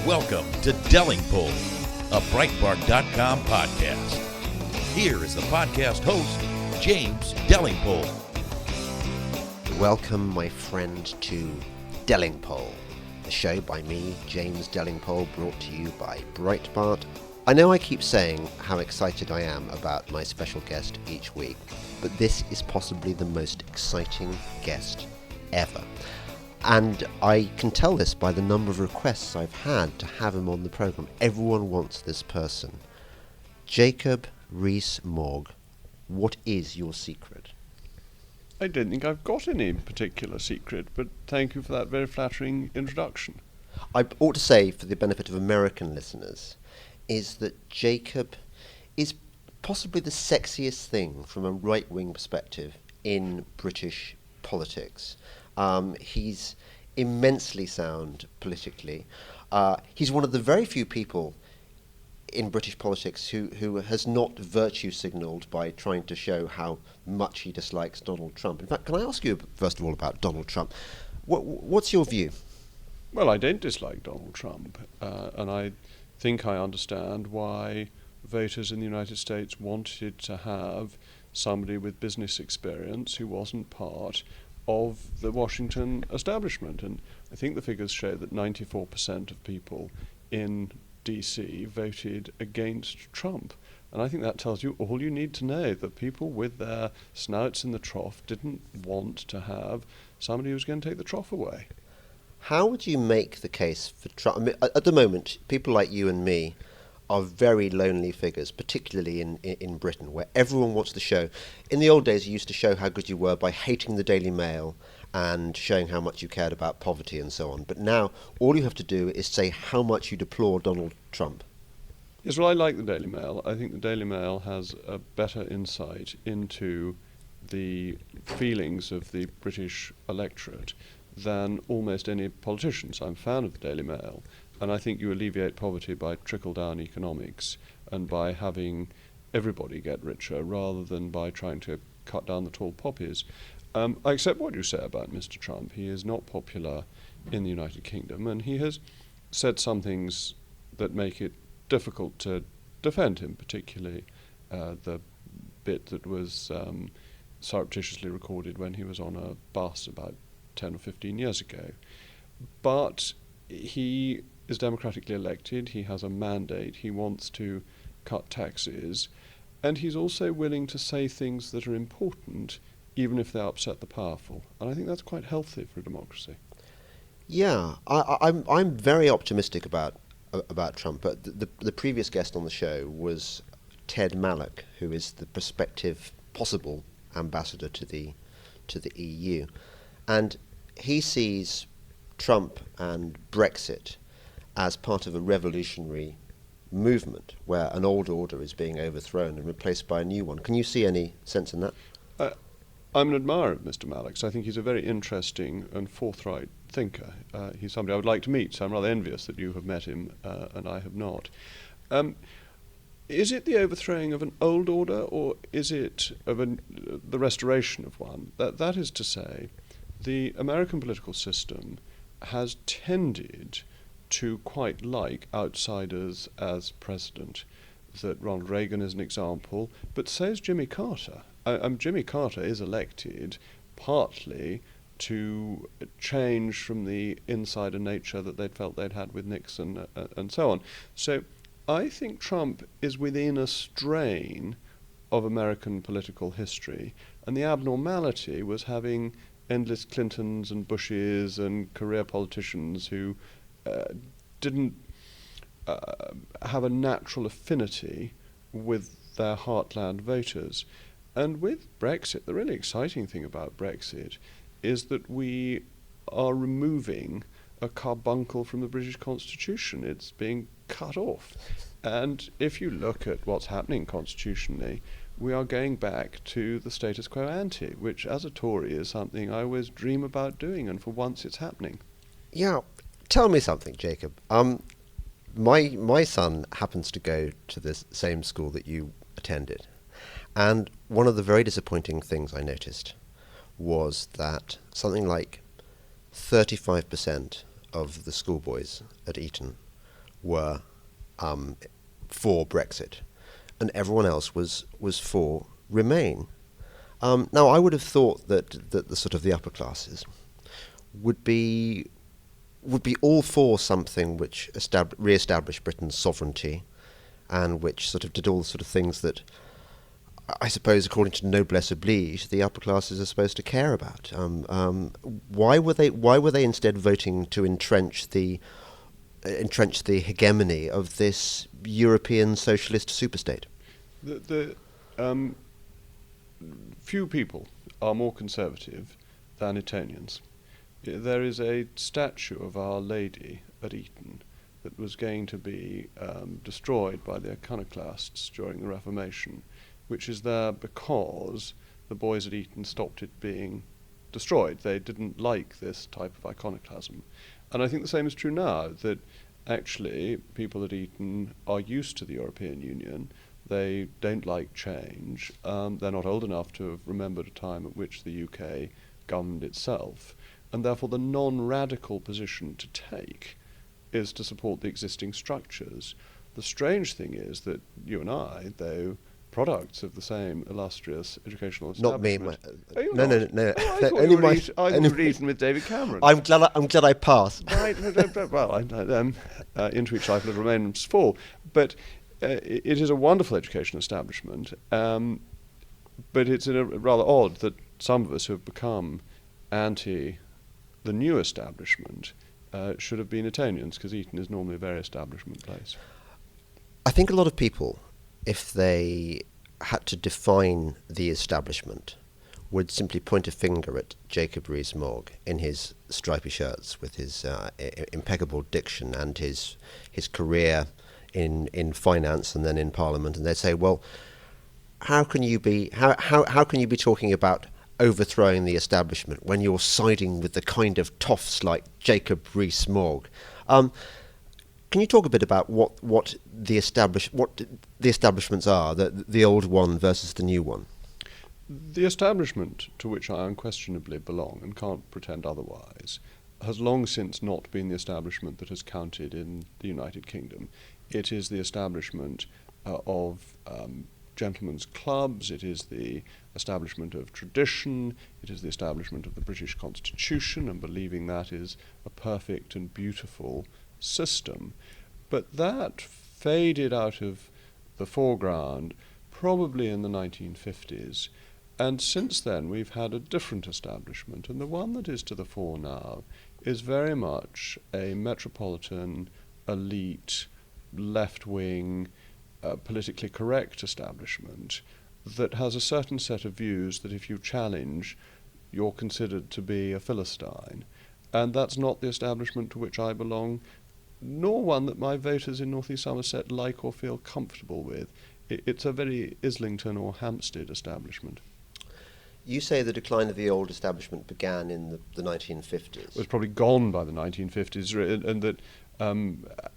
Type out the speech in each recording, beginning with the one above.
Welcome to Delingpole, a Breitbart.com podcast. Here is the podcast host, James Delingpole. Welcome, my friend, to Delingpole, a show by me, James Delingpole, brought to you by Breitbart. I know I keep saying how excited I am about my special guest each week, but this is possibly the most exciting guest ever. And I can tell this by the number of requests I've had to have him on the programme. Everyone wants this person. Jacob Rees-Mogg, what is your secret? I don't think I've got any particular secret, but thank you for that very flattering introduction. I ought to say, for the benefit of American listeners, is that Jacob is possibly the sexiest thing from a right-wing perspective in British politics. He's immensely sound politically. He's one of the very few people in British politics who has not virtue signalled by trying to show how much he dislikes Donald Trump. In fact, can I ask you first of all about Donald Trump? What's your view? Well, I don't dislike Donald Trump, and I think I understand why voters in the United States wanted to have somebody with business experience who wasn't part of the Washington establishment. And I think the figures show that 94% of people in DC voted against Trump. And I think that tells you all you need to know, that people with their snouts in the trough didn't want to have somebody who was going to take the trough away. How would you make the case for Trump? I mean, at the moment, people like you and me are very lonely figures, particularly in Britain, where everyone wants to show. In the old days, you used to show how good you were by hating the Daily Mail and showing how much you cared about poverty and so on. But now, all you have to do is say how much you deplore Donald Trump. Yes, well, I like the Daily Mail. I think the Daily Mail has a better insight into the feelings of the British electorate than almost any politicians. I'm a fan of the Daily Mail. And I think you alleviate poverty by trickle-down economics and by having everybody get richer rather than by trying to cut down the tall poppies. I accept what you say about Mr. Trump. He is not popular in the United Kingdom, and he has said some things that make it difficult to defend him, particularly the bit that was surreptitiously recorded when he was on a bus about 10 or 15 years ago. But he is democratically elected, he has a mandate, he wants to cut taxes, and he's also willing to say things that are important, even if they upset the powerful. And I think that's quite healthy for a democracy. Yeah, I'm very optimistic about Trump. But the previous guest on the show was Ted Malloch, who is the prospective possible ambassador to the EU, and he sees Trump and Brexit as part of a revolutionary movement where an old order is being overthrown and replaced by a new one. Can you see any sense in that? I'm an admirer of Mr. Malloch. I think he's a very interesting and forthright thinker. He's somebody I would like to meet, so I'm rather envious that you have met him and I have not. Is it the overthrowing of an old order, or is it of the restoration of one? That is to say, the American political system has tended to quite like outsiders as president. That Ronald Reagan is an example, but so is Jimmy Carter. Jimmy Carter is elected partly to change from the insider nature that they'd felt they'd had with Nixon and so on. So I think Trump is within a strain of American political history, and the abnormality was having endless Clintons and Bushes and career politicians who didn't have a natural affinity with their heartland voters. And with Brexit, the really exciting thing about Brexit is that we are removing a carbuncle from the British Constitution. It's being cut off. And if you look at what's happening constitutionally, we are going back to the status quo ante, which as a Tory is something I always dream about doing, and for once it's happening. Yeah, tell me something, Jacob. My son happens to go to the same school that you attended, and one of the very disappointing things I noticed was that something like 35% of the schoolboys at Eton were for Brexit, and everyone else was for Remain. Now, I would have thought that the sort of the upper classes would be all for something which re-established Britain's sovereignty, and which sort of did all the sort of things that I suppose, according to noblesse oblige, the upper classes are supposed to care about. Why were they instead voting to entrench the hegemony of this European socialist superstate? The few people are more conservative than Etonians. There is a statue of Our Lady at Eton that was going to be destroyed by the iconoclasts during the Reformation, which is there because the boys at Eton stopped it being destroyed. They didn't like this type of iconoclasm. And I think the same is true now, that actually people at Eton are used to the European Union. They don't like change. They're not old enough to have remembered a time at which the UK governed itself. And therefore the non-radical position to take is to support the existing structures. The strange thing is that you and I, though products of the same illustrious educational establishment. Not me. No. Oh, I thought you were Eton with David Cameron. I'm glad I passed. Right. Well, into each life little remains fall. But it is a wonderful education establishment. But it's rather odd that some of us who have become anti the new establishment should have been Etonians, because Eton is normally a very establishment place. I think a lot of people, if they had to define the establishment, would simply point a finger at Jacob Rees-Mogg in his stripy shirts with his impeccable diction and his career in finance and then in Parliament, and they'd say, well, how can you be talking about overthrowing the establishment when you're siding with the kind of toffs like Jacob Rees-Mogg? Can you talk a bit about what the establishments are, the old one versus the new one? The establishment to which I unquestionably belong, and can't pretend otherwise, has long since not been the establishment that has counted in the United Kingdom. It is the establishment of gentlemen's clubs, it is the establishment of tradition, it is the establishment of the British Constitution, and believing that is a perfect and beautiful system. But that faded out of the foreground probably in the 1950s, and since then we've had a different establishment, and the one that is to the fore now is very much a metropolitan, elite, left-wing, politically correct establishment that has a certain set of views that if you challenge, you're considered to be a Philistine. And that's not the establishment to which I belong, nor one that my voters in North East Somerset like or feel comfortable with. It's a very Islington or Hampstead establishment. You say the decline of the old establishment began in the 1950s. It was probably gone by the 1950s, and that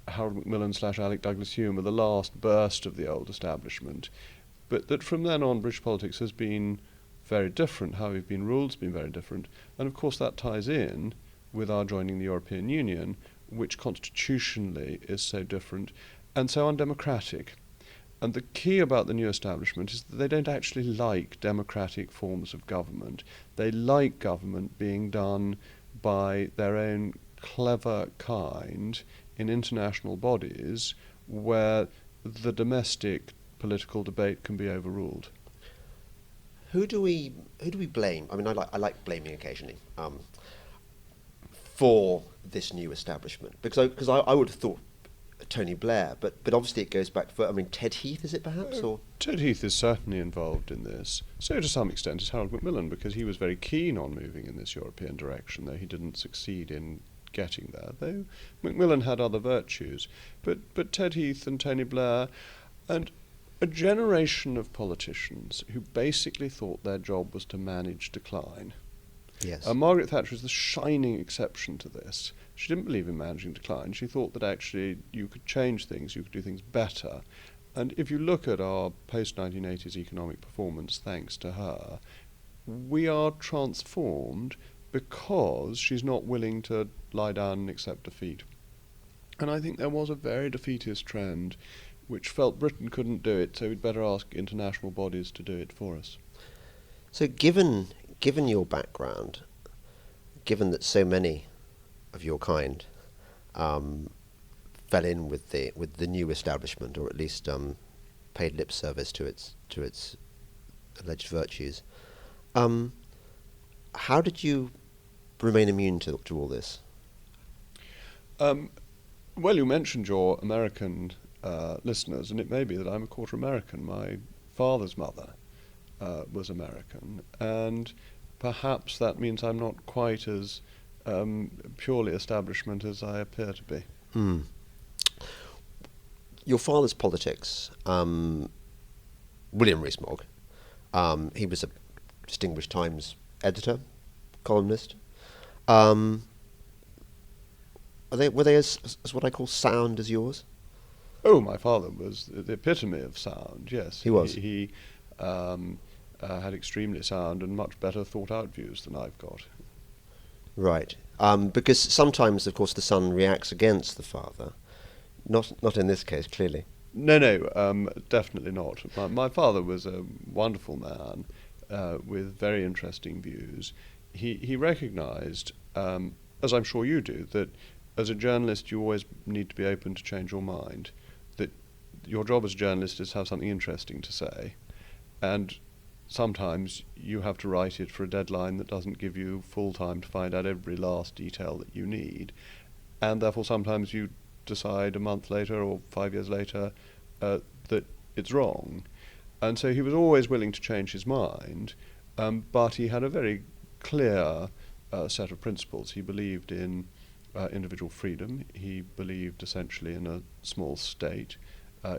Harold Macmillan / Alec Douglas Hume are the last burst of the old establishment, but that from then on British politics has been very different. How we've been ruled has been very different, and of course that ties in with our joining the European Union, which constitutionally is so different and so undemocratic. And the key about the new establishment is that they don't actually like democratic forms of government. They like government being done by their own clever kind in international bodies where the domestic political debate can be overruled. Who do we blame? I mean, I like blaming occasionally for this new establishment, because I would have thought Tony Blair, but obviously it goes back for, Ted Heath, is it perhaps? Or Ted Heath is certainly involved in this. So to some extent is Harold Macmillan, because he was very keen on moving in this European direction, though he didn't succeed in getting there, though Macmillan had other virtues. But Ted Heath and Tony Blair and a generation of politicians who basically thought their job was to manage decline. yes, Margaret Thatcher is the shining exception to this. She didn't believe in managing decline. She thought that actually you could change things, you could do things better. And if you look at our post-1980s economic performance, thanks to her, we are transformed because she's not willing to lie down and accept defeat. And I think there was a very defeatist trend which felt Britain couldn't do it, so we'd better ask international bodies to do it for us. So given your background, given that so many of your kind fell in with the new establishment, or at least paid lip service to its alleged virtues, how did you remain immune to all this? Well, you mentioned your American listeners, and it may be that I'm a quarter American. My father's mother was American, and perhaps that means I'm not quite as purely establishment as I appear to be. Hmm. Your father's politics, William Rees-Mogg, he was a distinguished Times editor, columnist. Were they as what I call sound as yours? Oh, my father was the epitome of sound, yes. He was. He had extremely sound and much better thought-out views than I've got. Right. Because sometimes, of course, the son reacts against the father. Not in this case, clearly. No, definitely not. My father was a wonderful man with very interesting views. He recognised, as I'm sure you do, that as a journalist you always need to be open to change your mind, that your job as a journalist is to have something interesting to say, and sometimes you have to write it for a deadline that doesn't give you full time to find out every last detail that you need, and therefore sometimes you decide a month later or 5 years later that it's wrong. And so he was always willing to change his mind, but he had a very clear set of principles. He believed in individual freedom. He believed essentially in a small state.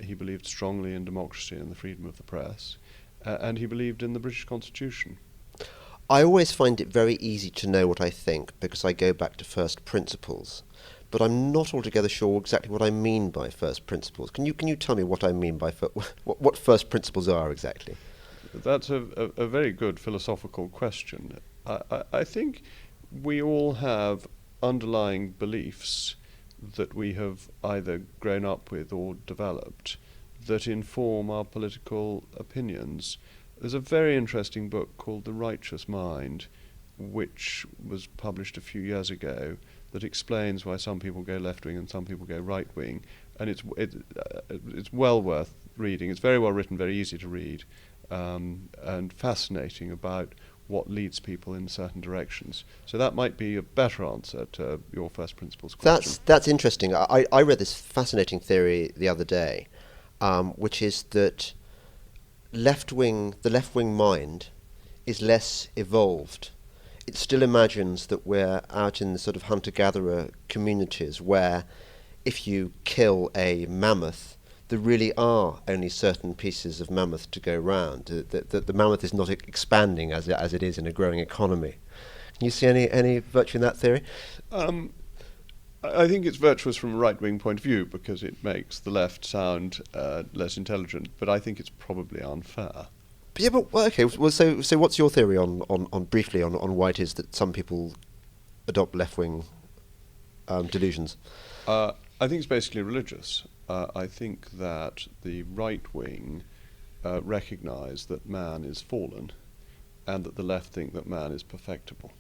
He believed strongly in democracy and the freedom of the press. And he believed in the British Constitution. I always find it very easy to know what I think because I go back to first principles. But I'm not altogether sure exactly what I mean by first principles. Can you tell me what I mean by what first principles are exactly? That's a very good philosophical question. I think we all have underlying beliefs that we have either grown up with or developed that inform our political opinions. There's a very interesting book called The Righteous Mind, which was published a few years ago, that explains why some people go left-wing and some people go right-wing, and it's well worth reading. It's very well written, very easy to read, and fascinating about what leads people in certain directions. So that might be a better answer to your first principles question. That's interesting. I read this fascinating theory the other day, which is that the left-wing mind is less evolved. It still imagines that we're out in the sort of hunter-gatherer communities where if you kill a mammoth, there really are only certain pieces of mammoth to go round. The mammoth is not expanding as it is in a growing economy. Can you see any virtue in that theory? I think it's virtuous from a right-wing point of view because it makes the left sound less intelligent, but I think it's probably unfair. Yeah, but well, okay. Well, so what's your theory on briefly on why it is that some people adopt left-wing delusions? I think it's basically religious. I think that the right wing recognise that man is fallen, and that the left think that man is perfectible,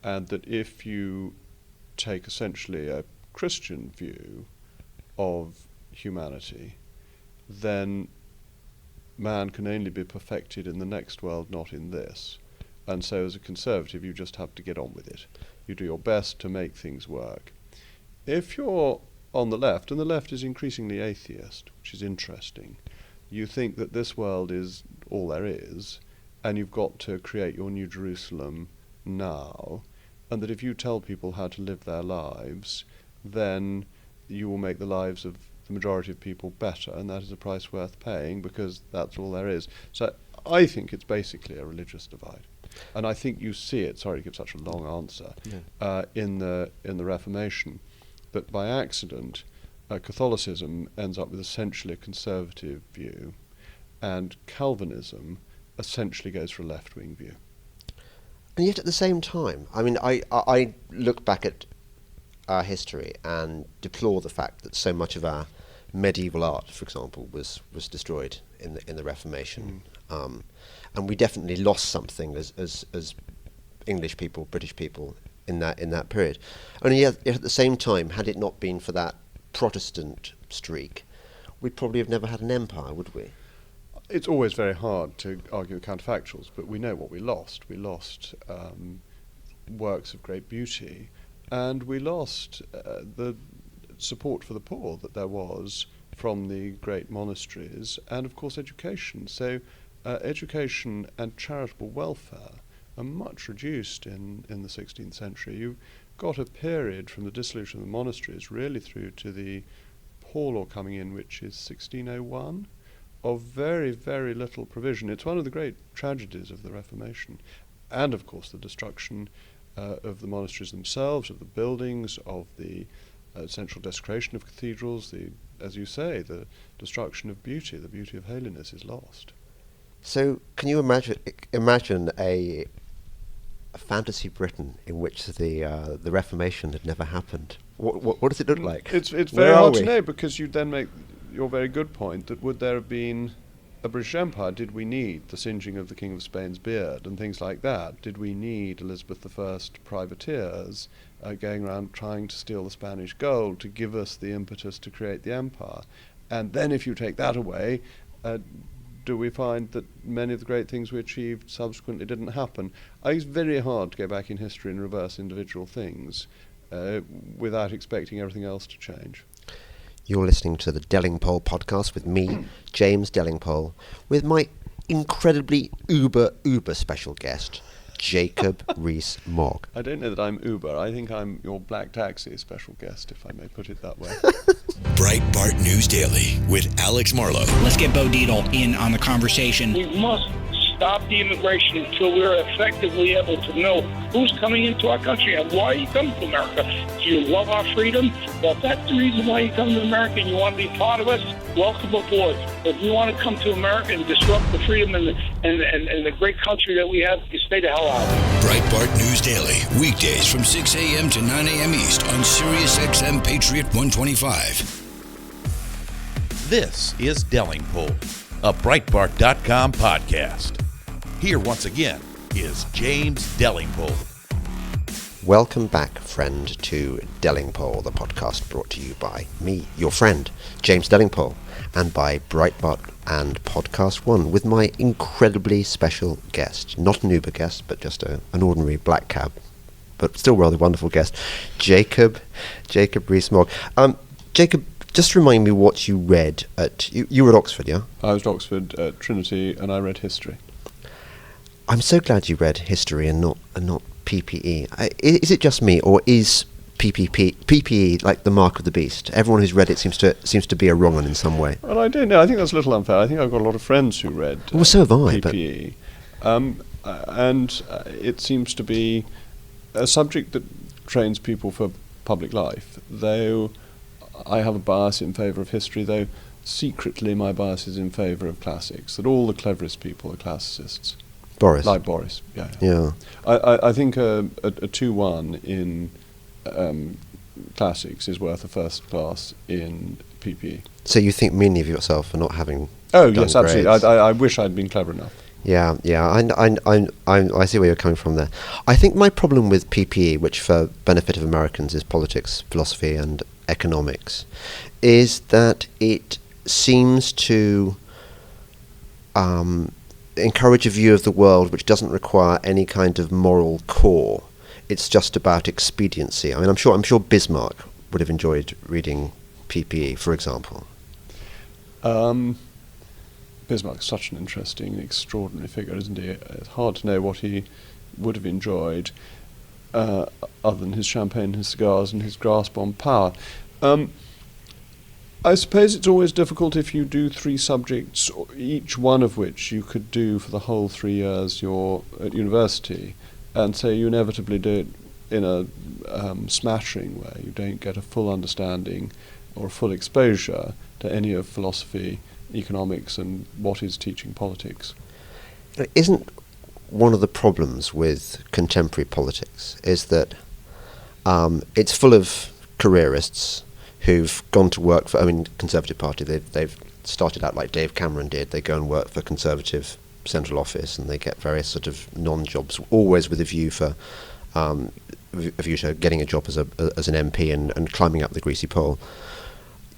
and that if you take essentially a Christian view of humanity, then man can only be perfected in the next world, not in this. And so as a conservative, you just have to get on with it. You do your best to make things work. If you're on the left, and the left is increasingly atheist, which is interesting, you think that this world is all there is, and you've got to create your new Jerusalem now, and that if you tell people how to live their lives, then you will make the lives of the majority of people better, and that is a price worth paying because that's all there is. So I think it's basically a religious divide, and I think you see it. Sorry to give such a long answer. Yeah. In the Reformation, that by accident, Catholicism ends up with essentially a conservative view, and Calvinism essentially goes for a left-wing view. And yet, at the same time, I mean, I look back at our history and deplore the fact that so much of our medieval art, for example, was destroyed in the Reformation, and we definitely lost something as English people, British people in that period. Only yet at the same time, had it not been for that Protestant streak, we'd probably have never had an empire, would we? It's always very hard to argue counterfactuals, but we know what we lost. We lost works of great beauty, and we lost the support for the poor that there was from the great monasteries, and of course education. So education and charitable welfare are much reduced in the 16th century. You've got a period from the dissolution of the monasteries really through to the poor law coming in, which is 1601, of very, very little provision. It's one of the great tragedies of the Reformation. And of course the destruction of the monasteries themselves, of the buildings, of the central desecration of cathedrals, as you say, the destruction of beauty, the beauty of holiness is lost. So can you imagine a fantasy Britain in which the Reformation had never happened? What does it look like? It's very hard to know, because you then make your very good point that would there have been a British Empire, did we need the singeing of the King of Spain's beard and things like that? Did we need Elizabeth I privateers going around trying to steal the Spanish gold to give us the impetus to create the empire? And then if you take that away, do we find that many of the great things we achieved subsequently didn't happen? I think it's very hard to go back in history and reverse individual things without expecting everything else to change. You're listening to the Delingpole podcast with me, James Delingpole, with my incredibly uber special guest, Jacob Rees-Mogg. I don't know that I'm Uber. I think I'm your black taxi special guest, if I may put it that way. Breitbart News Daily with Alex Marlowe. Let's get Bo Dietl in on the conversation. We must stop the immigration until we're effectively able to know who's coming into our country and why you come to America. Do you love our freedom? Well, if that's the reason why you come to America and you want to be part of us, welcome aboard. If you want to come to America and disrupt the freedom and the great country that we have, you stay the hell out. Breitbart News Daily, weekdays from 6 a.m. to 9 a.m. East on Sirius XM Patriot 125. This is Delingpole, a Breitbart.com podcast. Here once again is James Delingpole. Welcome back, friend, to Delingpole, the podcast brought to you by me, your friend, James Delingpole, and by Breitbart and Podcast One, with my incredibly special guest, not an Uber guest, but just an ordinary black cab, but still rather wonderful guest, Jacob Rees-Mogg. Jacob, just remind me what you read you were at Oxford, yeah? I was at Oxford at Trinity, and I read history. I'm so glad you read history and not PPE. Is it just me, or is PPE like the mark of the beast? Everyone who's read it seems to be a wrong one in some way. Well, I don't know. I think that's a little unfair. I think I've got a lot of friends who read well, so have I, PPE, and it seems to be a subject that trains people for public life. Though I have a bias in favour of history, though secretly my bias is in favour of classics. That all the cleverest people are classicists. Boris. Like Boris, yeah. Yeah. I think a 2-1 in classics is worth a first class in PPE. So you think meanly of yourself for not having done yes, absolutely. I wish I'd been clever enough. Yeah. I see where you're coming from there. I think my problem with PPE, which for benefit of Americans is politics, philosophy and economics, is that it seems to encourage a view of the world which doesn't require any kind of moral core. It's just about expediency. I mean, I'm sure Bismarck would have enjoyed reading PPE, for example. Bismarck's such an interesting, extraordinary figure, isn't he? It's hard to know what he would have enjoyed, other than his champagne, his cigars, and his grasp on power. I suppose it's always difficult if you do 3 subjects, each one of which you could do for the whole 3 years you're at university, and so you inevitably do it in a smattering way. You don't get a full understanding or a full exposure to any of philosophy, economics, and what is teaching politics. Isn't one of the problems with contemporary politics is that it's full of careerists who've gone to work for, Conservative Party, they've started out like Dave Cameron did. They go and work for Conservative central office, and they get various sort of non-jobs, always with a view to getting a job as an MP and climbing up the greasy pole.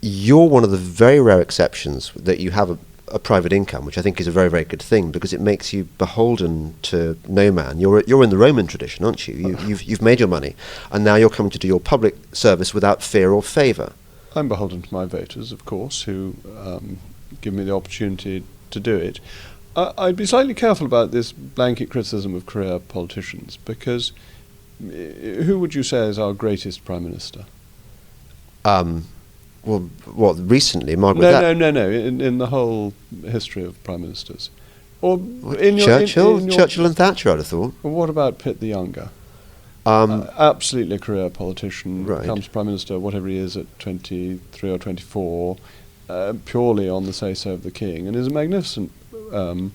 You're one of the very rare exceptions that you have a private income, which I think is a very, very good thing, because it makes you beholden to no man. You're in the Roman tradition, aren't you? You've made your money, and now you're coming to do your public service without fear or favour. I'm beholden to my voters, of course, who give me the opportunity to do it. I'd be slightly careful about this blanket criticism of career politicians, because who would you say is our greatest Prime Minister? Well, what, recently? Margaret No. In the whole history of Prime Ministers. Or Churchill? Churchill and Thatcher, I'd have thought. Well, what about Pitt the Younger? Absolutely a career politician, right. Becomes Prime Minister, whatever he is, at 23 or 24, purely on the say-so of the King, and is a magnificent Prime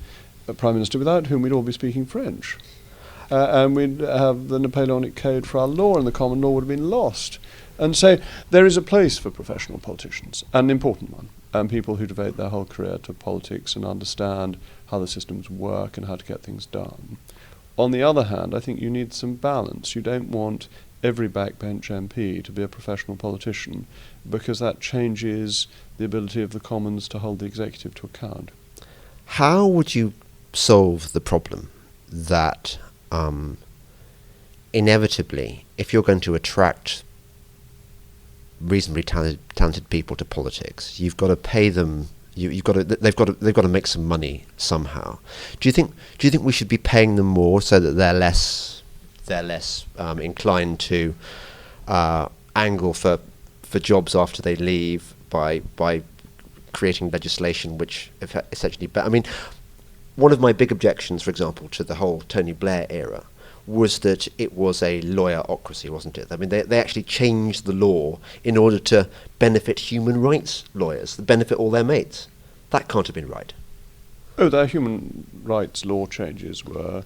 Minister without whom we'd all be speaking French. And we'd have the Napoleonic Code for our law, and the common law would have been lost. And so there is a place for professional politicians, an important one, and people who devote their whole career to politics and understand how the systems work and how to get things done. On the other hand, I think you need some balance. You don't want every backbench MP to be a professional politician, because that changes the ability of the Commons to hold the executive to account. How would you solve the problem that inevitably, if you're going to attract reasonably talented people to politics, you've got to pay them. They've got to make some money somehow. Do you think we should be paying them more so that they're less inclined to angle for jobs after they leave by creating legislation which essentially? One of my big objections, for example, to the whole Tony Blair era was that it was a lawyerocracy, wasn't it? They actually changed the law in order to benefit human rights lawyers, benefit all their mates. That can't have been right. Oh, their human rights law changes were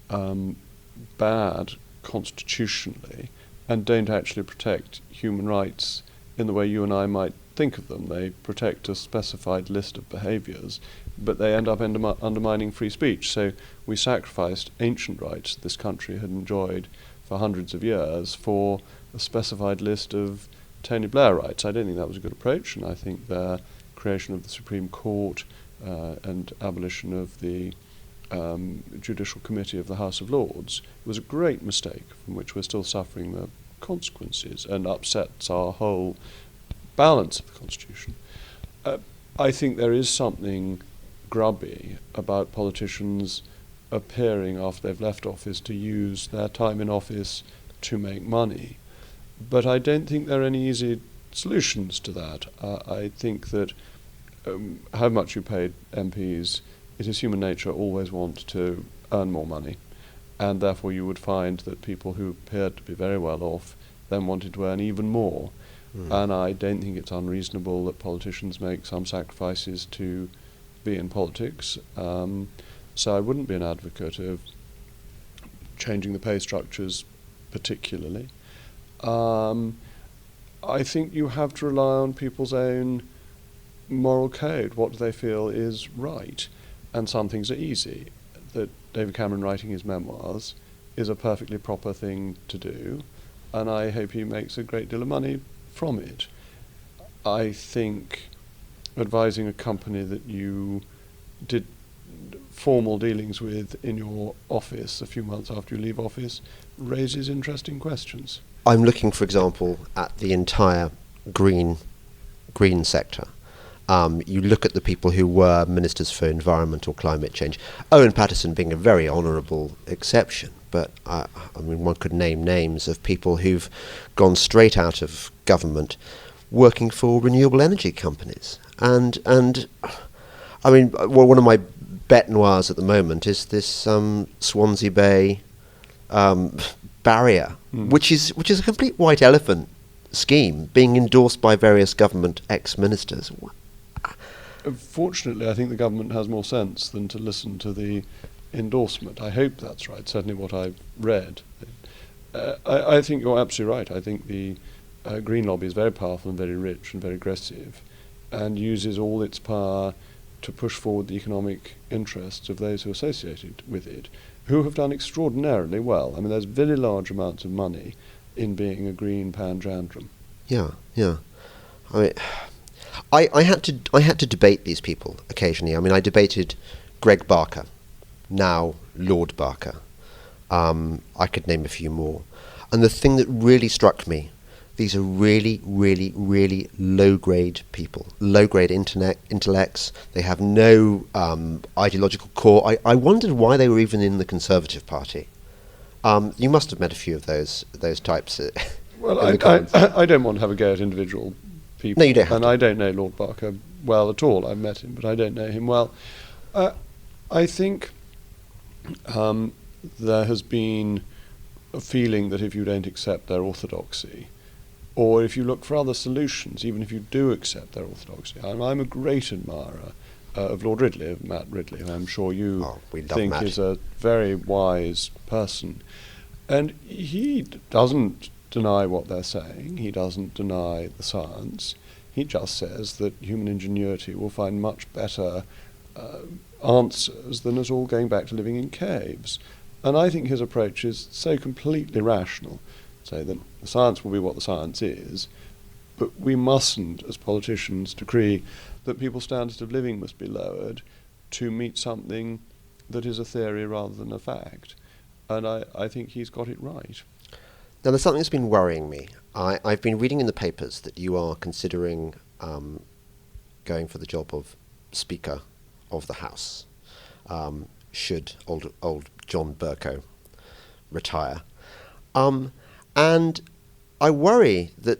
bad constitutionally and don't actually protect human rights in the way you and I might think of them. They protect a specified list of behaviours, but they end up undermining free speech. So we sacrificed ancient rights this country had enjoyed for hundreds of years for a specified list of Tony Blair rights. I don't think that was a good approach, and I think the creation of the Supreme Court and abolition of the Judicial Committee of the House of Lords was a great mistake from which we're still suffering the consequences, and upsets our whole balance of the Constitution. I think there is something grubby about politicians appearing after they've left office to use their time in office to make money. But I don't think there are any easy solutions to that. I think that how much you pay MPs, it is human nature always want to earn more money, and therefore you would find that people who appeared to be very well off then wanted to earn even more. And I don't think it's unreasonable that politicians make some sacrifices to be in politics. So I wouldn't be an advocate of changing the pay structures particularly. I think you have to rely on people's own moral code. What do they feel is right? And some things are easy. That David Cameron writing his memoirs is a perfectly proper thing to do, and I hope he makes a great deal of money from it. I think advising a company that you did formal dealings with in your office a few months after you leave office raises interesting questions. I'm looking, for example, at the entire green sector. You look at the people who were ministers for environment or climate change. Owen Paterson being a very honourable exception, but one could name names of people who've gone straight out of government, working for renewable energy companies. And one of my bête noirs at the moment is this Swansea Bay barrier, which is a complete white elephant scheme being endorsed by various government ex-ministers. Fortunately, I think the government has more sense than to listen to the endorsement. I hope that's right, certainly what I've read. I think you're absolutely right. I think the Green lobby is very powerful and very rich and very aggressive, and uses all its power to push forward the economic interests of those who are associated with it, who have done extraordinarily well. I mean, there's very large amounts of money in being a green panjandrum. Yeah, yeah. I mean, I had to debate these people occasionally. I mean, I debated Greg Barker, now Lord Barker. I could name a few more. And the thing that really struck me, these are really, really, really low-grade people, low-grade intellects. They have no ideological core. I wondered why they were even in the Conservative Party. You must have met a few of those types. Well, I don't want to have a go at individual people. No, you don't have and to. I don't know Lord Barker well at all. I've met him, but I don't know him well. I think there has been a feeling that if you don't accept their orthodoxy, or if you look for other solutions, even if you do accept their orthodoxy. I'm a great admirer of Lord Ridley, of Matt Ridley, who I'm sure you think Matt. is a very wise person. And he doesn't deny what they're saying. He doesn't deny the science. He just says that human ingenuity will find much better answers than us all going back to living in caves. And I think his approach is so completely rational. Say that the science will be what the science is, but we mustn't, as politicians, decree that people's standards of living must be lowered to meet something that is a theory rather than a fact. And I think he's got it right. Now, there's something that's been worrying me. I've been reading in the papers that you are considering going for the job of Speaker of the House, should old John Bercow retire. And I worry that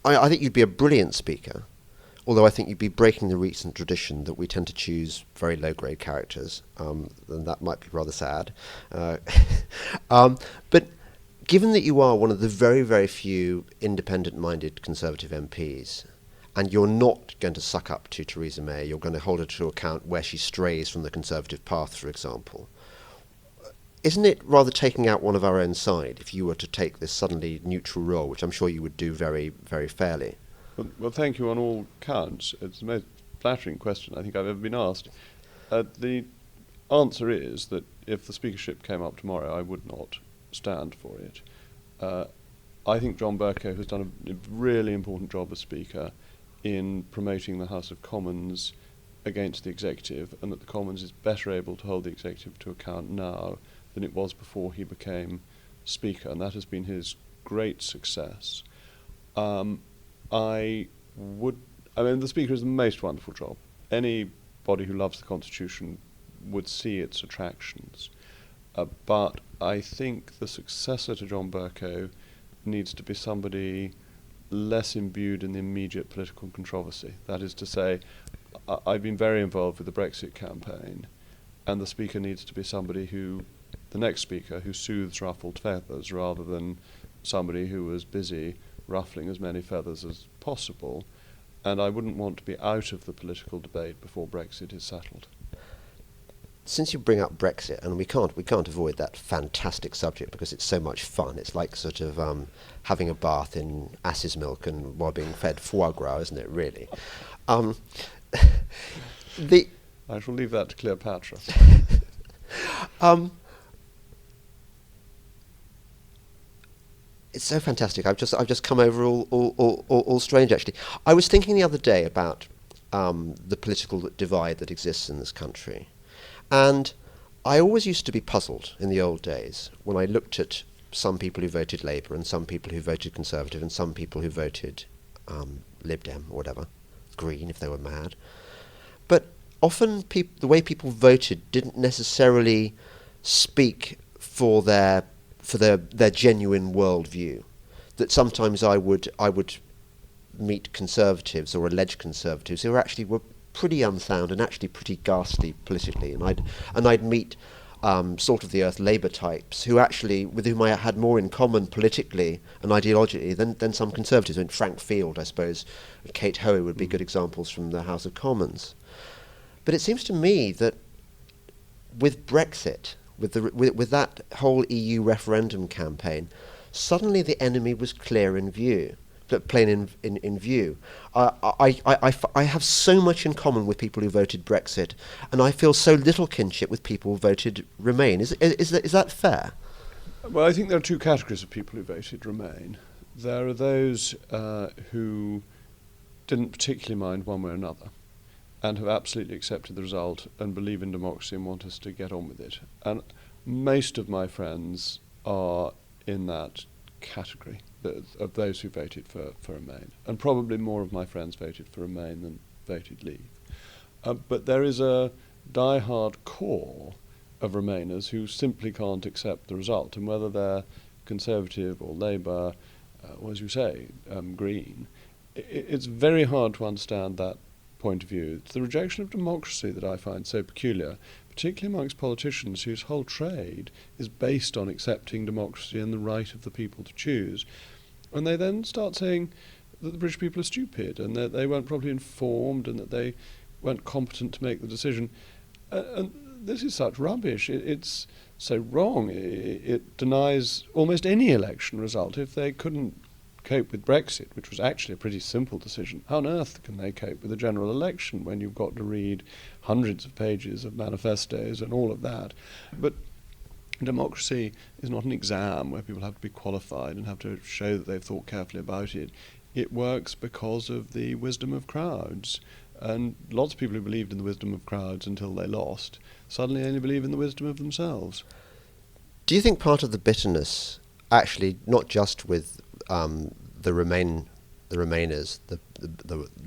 I think you'd be a brilliant speaker, although I think you'd be breaking the recent tradition that we tend to choose very low-grade characters, and that might be rather sad. But given that you are one of the very, very few independent-minded Conservative MPs, and you're not going to suck up to Theresa May, you're going to hold her to account where she strays from the Conservative path, for example, isn't it rather taking out one of our own side if you were to take this suddenly neutral role, which I'm sure you would do very, very fairly? Well, thank you on all counts. It's the most flattering question I think I've ever been asked. The answer is that if the speakership came up tomorrow, I would not stand for it. I think John Bercow has done a really important job as Speaker in promoting the House of Commons against the Executive, and that the Commons is better able to hold the Executive to account now than it was before he became Speaker, and that has been his great success. The Speaker is the most wonderful job. Anybody who loves the Constitution would see its attractions. But I think the successor to John Bercow needs to be somebody less imbued in the immediate political controversy. That is to say, I've been very involved with the Brexit campaign, and the Speaker needs to be somebody the next Speaker who soothes ruffled feathers rather than somebody who was busy ruffling as many feathers as possible. And I wouldn't want to be out of the political debate before Brexit is settled. Since you bring up Brexit, and we can't avoid that fantastic subject because it's so much fun. It's like sort of having a bath in ass's milk and while being fed foie gras, isn't it? Really. I shall leave that to Cleopatra. It's so fantastic. I've just come over all strange. Actually, I was thinking the other day about the political divide that exists in this country. And I always used to be puzzled in the old days when I looked at some people who voted Labour and some people who voted Conservative and some people who voted Lib Dem or whatever, Green if they were mad. But often the way people voted didn't necessarily speak for their genuine worldview. That sometimes I would meet Conservatives or alleged Conservatives who actually were pretty unsound and actually pretty ghastly politically, and I'd meet salt of the earth Labour types with whom I had more in common politically and ideologically than some Conservatives. And Frank Field, I suppose, and Kate Hoey would be good examples from the House of Commons. But it seems to me that with Brexit, with that whole EU referendum campaign, suddenly the enemy was clear in view. plain in view. I have so much in common with people who voted Brexit, and I feel so little kinship with people who voted Remain. Is that fair? Well, I think there are two categories of people who voted Remain. There are those who didn't particularly mind one way or another, and have absolutely accepted the result and believe in democracy and want us to get on with it. And most of my friends are in that category of those who voted for Remain. And probably more of my friends voted for Remain than voted Leave. But there is a die-hard core of Remainers who simply can't accept the result. And whether they're Conservative or Labour, or as you say, Green, it's very hard to understand that point of view. It's the rejection of democracy that I find so peculiar, particularly amongst politicians whose whole trade is based on accepting democracy and the right of the people to choose. And they then start saying that the British people are stupid and that they weren't properly informed and that they weren't competent to make the decision. And this is such rubbish. It's so wrong. It denies almost any election result. If they couldn't cope with Brexit, which was actually a pretty simple decision, how on earth can they cope with a general election when you've got to read hundreds of pages of manifestos and all of that? But democracy is not an exam where people have to be qualified and have to show that they've thought carefully about it. It works because of the wisdom of crowds. And lots of people who believed in the wisdom of crowds until they lost suddenly only believe in the wisdom of themselves. Do you think part of the bitterness, actually not just with the Remainers, the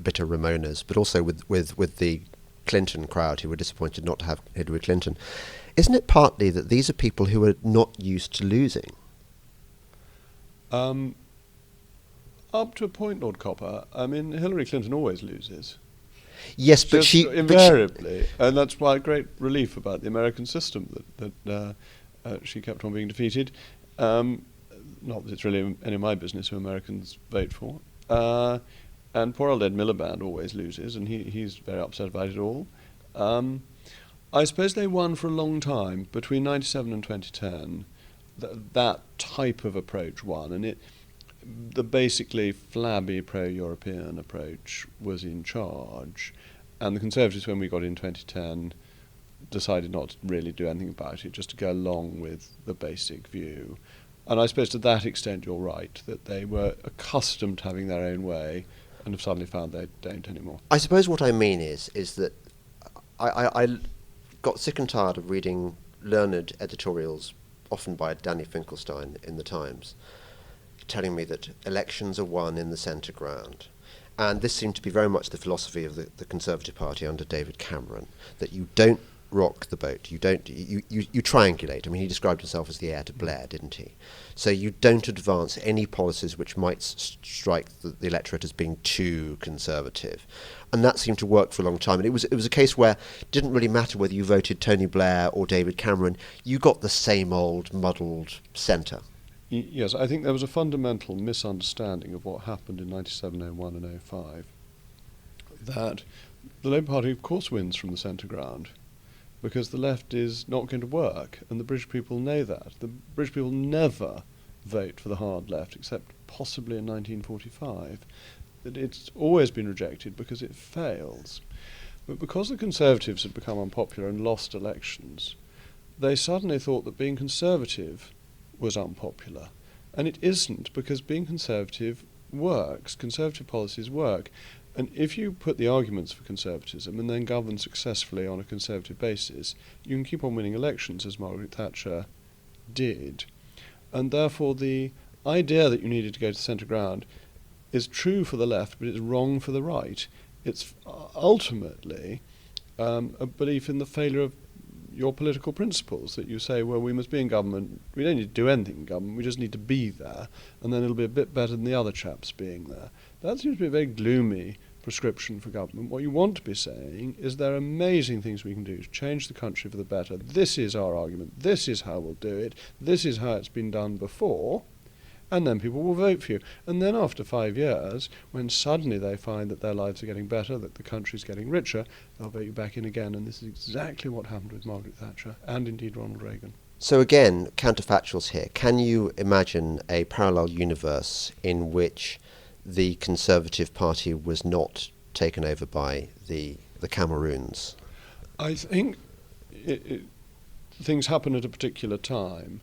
bitter Ramoners, but also with the Clinton crowd who were disappointed not to have Hillary Clinton, isn't it partly that these are people who are not used to losing? Up to a point, Lord Copper. I mean, Hillary Clinton always loses. Yes, but just she invariably, and that's why great relief about the American system that she kept on being defeated. Not that it's really any of my business who Americans vote for. And poor old Ed Miliband always loses, and he's very upset about it all. I suppose they won for a long time. Between 1997 and 2010, that type of approach won, and the basically flabby pro-European approach was in charge. And the Conservatives, when we got in 2010, decided not to really do anything about it, just to go along with the basic view. And I suppose to that extent you're right, that they were accustomed to having their own way and have suddenly found they don't anymore. I suppose what I mean is that I got sick and tired of reading learned editorials, often by Danny Finkelstein in the Times, telling me that elections are won in the centre ground. And this seemed to be very much the philosophy of the Conservative Party under David Cameron, that you don't rock the boat, you triangulate. I mean, he described himself as the heir to Blair, didn't he? So you don't advance any policies which might strike the electorate as being too conservative. And that seemed to work for a long time. And it was a case where it didn't really matter whether you voted Tony Blair or David Cameron, you got the same old muddled centre. Yes, I think there was a fundamental misunderstanding of what happened in 97, 01 and 05. That the Labour Party, of course, wins from the centre ground, because the left is not going to work, and the British people know that. The British people never vote for the hard left, except possibly in 1945. It's always been rejected because it fails. But because the Conservatives had become unpopular and lost elections, they suddenly thought that being Conservative was unpopular. And it isn't, because being Conservative works. Conservative policies work. And if you put the arguments for conservatism and then govern successfully on a Conservative basis, you can keep on winning elections, as Margaret Thatcher did. And therefore the idea that you needed to go to centre ground is true for the left, but it's wrong for the right. It's ultimately a belief in the failure of your political principles, that you say, well, we must be in government, we don't need to do anything in government, we just need to be there, and then it'll be a bit better than the other chaps being there. That seems to be a very gloomy prescription for government. What you want to be saying is there are amazing things we can do to change the country for the better. This is our argument, this is how we'll do it, this is how it's been done before, and then people will vote for you. And then after 5 years, when suddenly they find that their lives are getting better, that the country's getting richer, they'll vote you back in again. And this is exactly what happened with Margaret Thatcher and indeed Ronald Reagan. So again, counterfactuals here. Can you imagine a parallel universe in which the Conservative Party was not taken over by the Cameroons? I think things happen at a particular time.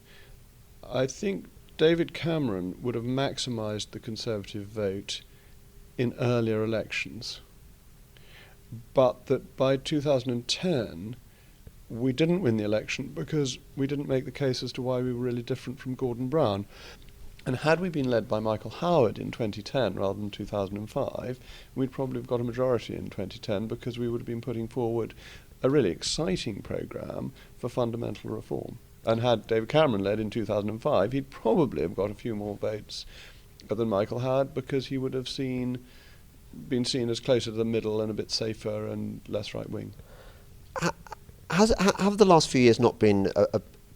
I think David Cameron would have maximised the Conservative vote in earlier elections, but that by 2010 we didn't win the election because we didn't make the case as to why we were really different from Gordon Brown. And had we been led by Michael Howard in 2010 rather than 2005, we'd probably have got a majority in 2010 because we would have been putting forward a really exciting programme for fundamental reform. And had David Cameron led in 2005, he'd probably have got a few more votes than Michael Howard because he would have been seen as closer to the middle and a bit safer and less right-wing. Have the last few years not been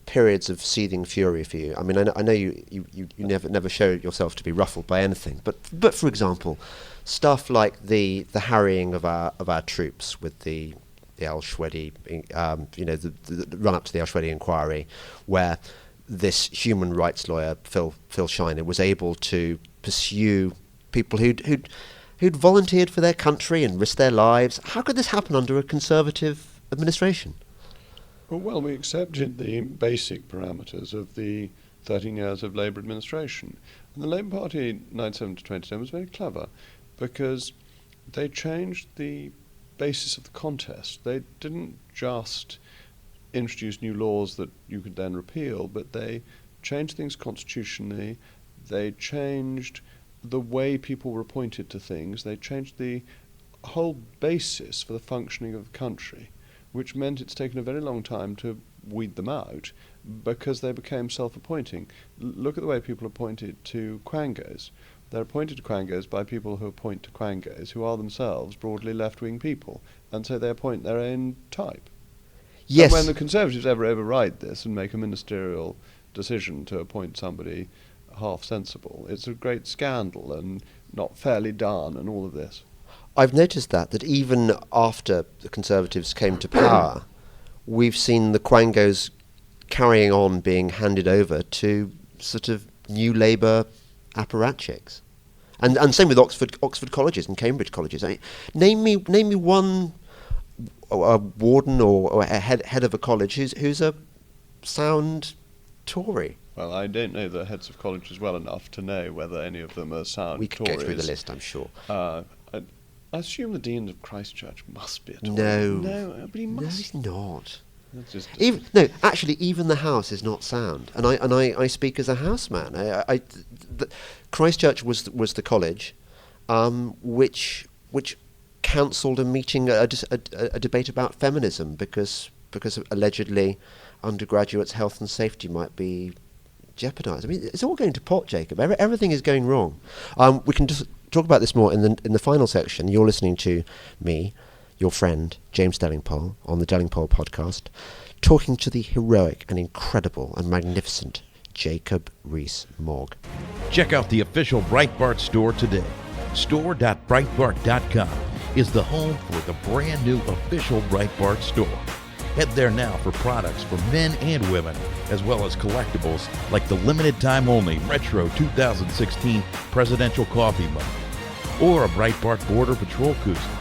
periods of seething fury for you? I mean, I know you never show yourself to be ruffled by anything, but for example, stuff like the harrying of our troops with the Al Shwedi, the run up to the Al Shwedi inquiry, where this human rights lawyer Phil Shiner was able to pursue people who'd volunteered for their country and risked their lives. How could this happen under a Conservative administration? Well, we accepted the basic parameters of the 13 years of Labour administration. And the Labour Party 1997 to 2010 was very clever because they changed the basis of the contest. They didn't just introduce new laws that you could then repeal, but they changed things constitutionally. They changed the way people were appointed to things. They changed the whole basis for the functioning of the country, which meant it's taken a very long time to weed them out because they became self-appointing. Look at the way people are appointed to quangos. They're appointed to quangos by people who appoint to quangos, who are themselves broadly left-wing people, and so they appoint their own type. Yes. And when the Conservatives ever override this and make a ministerial decision to appoint somebody half sensible, it's a great scandal and not fairly done and all of this. I've noticed that even after the Conservatives came to power, we've seen the quangos carrying on being handed over to sort of new Labour apparatchiks, and same with Oxford colleges and Cambridge colleges. Name me one warden or a head of a college who's a sound Tory. Well, I don't know the heads of colleges well enough to know whether any of them are sound We could Tories. go through the list, I'm sure. I assume the Dean of Christchurch must be a Tory. No, but he must. No, he's not. That's Even the House is not sound, and I speak as a houseman. Christchurch was the college, which cancelled a meeting, a debate about feminism because allegedly undergraduates' health and safety might be jeopardised. I mean, it's all going to pot, Jacob. Everything is going wrong. We can just talk about this more in the final section. You're listening to me, your friend, James Delingpole, on the Delingpole podcast, talking to the heroic and incredible and magnificent Jacob Rees-Mogg. Check out the official Breitbart store today. Store.breitbart.com is the home for the brand new official Breitbart store. Head there now for products for men and women, as well as collectibles like the limited time only Retro 2016 Presidential Coffee Mug or a Breitbart Border Patrol Koozie.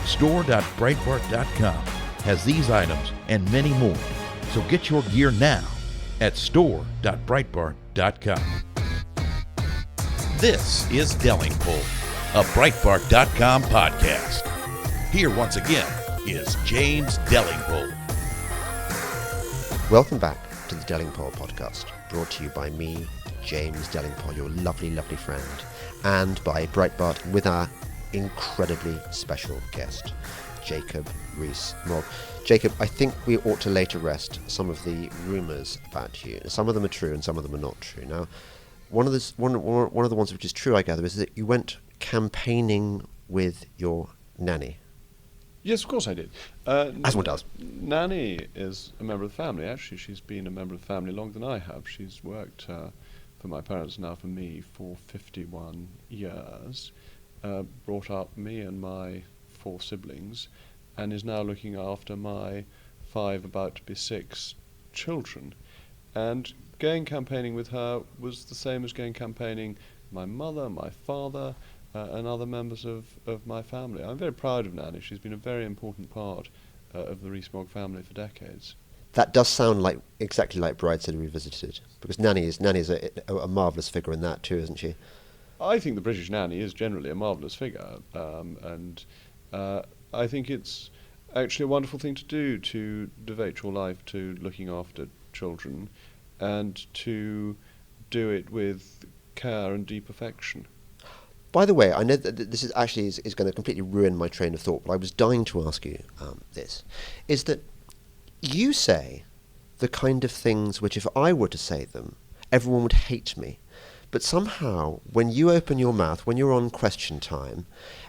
Store.breitbart.com has these items and many more. So get your gear now at store.breitbart.com. This is Delingpole, a Breitbart.com podcast. Here once again is James Delingpole. Welcome back to the Delingpole podcast, brought to you by me, James Delingpole, your lovely, lovely friend, and by Breitbart with our incredibly special guest, Jacob Rees-Mogg. Jacob, I think we ought to lay to rest some of the rumours about you. Some of them are true and some of them are not true. Now, one of the ones which is true, I gather, is that you went campaigning with your nanny. Yes, of course I did. As one does. Nanny is a member of the family. Actually, she's been a member of the family longer than I have. She's worked for my parents, now for me, for 51 years. Brought up me and my 4 siblings, and is now looking after my 5, about to be 6 children. And going campaigning with her was the same as going campaigning my mother, my father, and other members of my family. I'm very proud of Nanny. She's been a very important part of the Rees-Mogg family for decades. That does sound like exactly like Brideshead Revisited, because Nanny is a marvellous figure in that too, isn't she? I think the British nanny is generally a marvellous figure, and I think it's actually a wonderful thing to do, to devote your life to looking after children and to do it with care and deep affection. By the way, I know that this is actually is going to completely ruin my train of thought, but I was dying to ask you this, is that you say the kind of things which if I were to say them, everyone would hate me. But somehow, when you open your mouth, when you're on Question Time,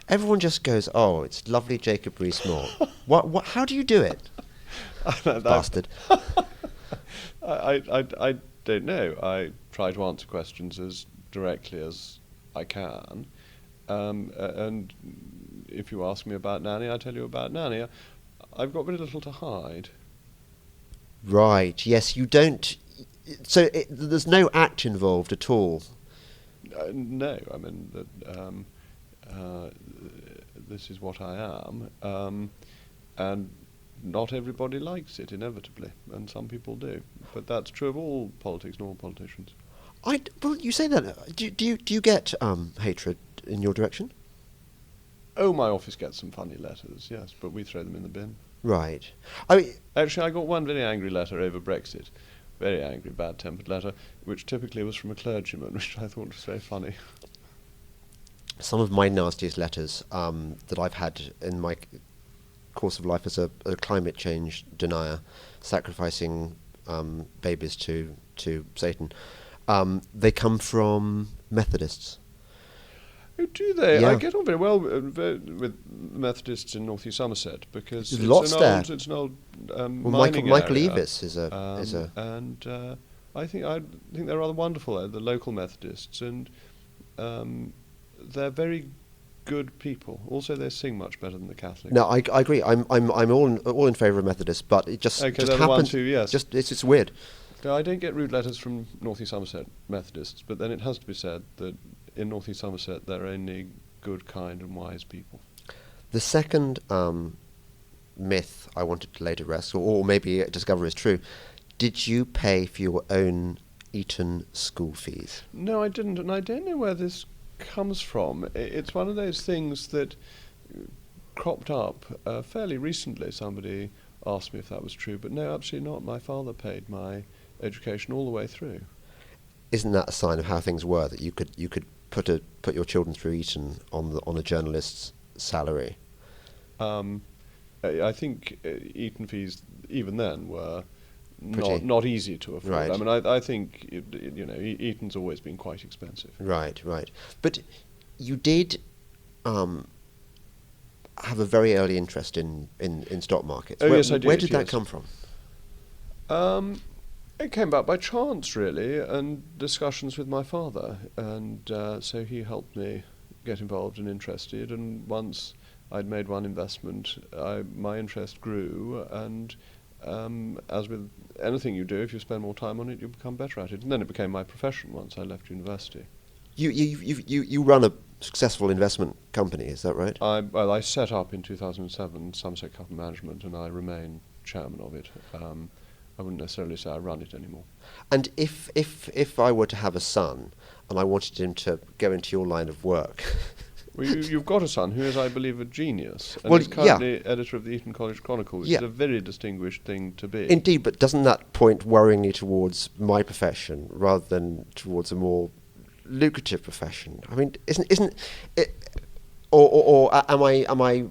everyone just goes, "Oh, it's lovely, Jacob Rees-Mogg." What? How do you do it, bastard? I don't know. I try to answer questions as directly as I can, and if you ask me about Nanny, I tell you about Nanny. I've got very little to hide. Right. Yes, you don't. So there's no act involved at all. No, I mean this is what I am, and not everybody likes it inevitably, and some people do. But that's true of all politics and all politicians. Well, you say that. Do you get hatred in your direction? Oh, my office gets some funny letters, yes, but we throw them in the bin. Right. I mean, actually, I got one very angry letter over Brexit. Very angry, bad-tempered letter, which typically was from a clergyman, which I thought was very funny. Some of my nastiest letters that I've had in my course of life as a climate change denier, sacrificing babies to Satan, they come from Methodists. Oh, do they? Yeah. I get on very well with Methodists in North East Somerset because There's lots there. It's an old Well, mining Michael area. Eavis is a and I think they're rather wonderful. The local Methodists, and they're very good people. Also, they sing much better than the Catholics. No, I agree. I'm all in favour of Methodists, but it just Okay, just they're the ones happens. who, yes. Just it's weird. No, I don't get rude letters from North East Somerset Methodists, but then it has to be said that in North East Somerset there are only good, kind and wise people. The second myth I wanted to lay to rest, or maybe discover is true. Did you pay for your own Eton school fees? No, I didn't, and I don't know where this comes from. It's one of those things that cropped up fairly recently. Somebody asked me if that was true, but no, absolutely not. My father paid my education all the way through. Isn't that a sign of how things were, that you could put your children through Eton on a journalist's salary? I think Eton fees even then were Pretty. not easy to afford. Right. I mean, I think Eton's always been quite expensive. Right. But you did have a very early interest in stock markets. Oh, yes, I did. Where did that yes. come from? It came about by chance, really, and discussions with my father. And so he helped me get involved and interested. And once I'd made one investment, my interest grew. And as with anything you do, if you spend more time on it, you become better at it. And then it became my profession once I left university. You run a successful investment company, is that right? I set up in 2007 Somerset Capital Management, and I remain chairman of it. I wouldn't necessarily say I run it anymore. And if I were to have a son and I wanted him to go into your line of work, well, you've got a son who is, I believe, a genius, and well, is currently editor of the Eton College Chronicle, which is a very distinguished thing to be. Indeed, but doesn't that point worryingly towards my profession rather than towards a more lucrative profession? I mean, isn't it, or am I